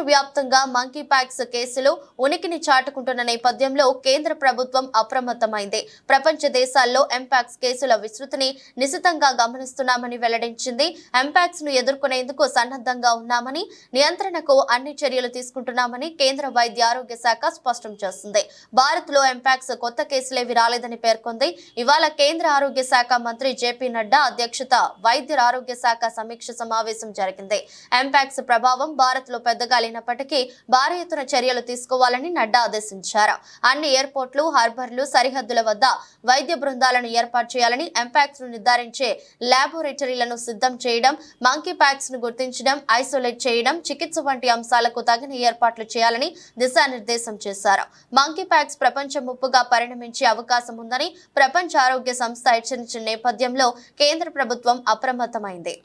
వ్యాప్తంగా monkey pox కేసులు ఉనికిని చాటుకుంటున్న నేపథ్యంలో కేంద్ర ప్రభుత్వం అప్రమత్తమైంది. ప్రపంచ దేశాల్లో ఎంపాక్స్ కేసుల విస్తృతిని నిశితంగా గమనిస్తున్నామని వెల్లడించింది. ఎంపాక్స్ ను ఎదుర్కొనేందుకు సన్నద్ధంగా ఉన్నామని, నియంత్రణకు అన్ని చర్యలు తీసుకుంటున్నామని కేంద్ర వైద్య ఆరోగ్య శాఖ స్పష్టం చేస్తుంది. భారత్ లో ఎంపాక్స్ కొత్త కేసులేవి రాలేదని పేర్కొంది. ఇవాళ కేంద్ర ఆరోగ్య శాఖ మంత్రి జేపీ నడ్డా అధ్యక్షత వైద్య ఆరోగ్య శాఖ సమీక్ష సమావేశం జరిగింది. ఎంపాక్స్ ప్రభావం భారత్ లో పెద్దగా లేనప్పటికీ భారీ ఎత్తున చర్యలు తీసుకోవాలని నడ్డా ఆదేశించారు. అన్ని ఎయిర్పోర్టులు, హార్బర్లు, సరిహద్దుల వద్ద వైద్య బృందాలను ఏర్పాటు చేయాలని, ఎంపాక్స్ ను నిర్ధారించే ల్యాబొరేటరీలను సిద్ధం చేయడం, మంకీ పాక్స్ ను గుర్తించడం, ఐసోలేట్ చేయడం, చికిత్స వంటి అంశాలకు తగిన ఏర్పాట్లు చేయాలని దిశానిర్దేశం చేశారు. మంకీ పాక్స్ ప్రపంచ ముప్పుగా పరిణమించే అవకాశం ఉందని ప్రపంచ ఆరోగ్య సంస్థ హెచ్చరించిన నేపథ్యంలో కేంద్ర ప్రభుత్వం అప్రమత్తమైంది.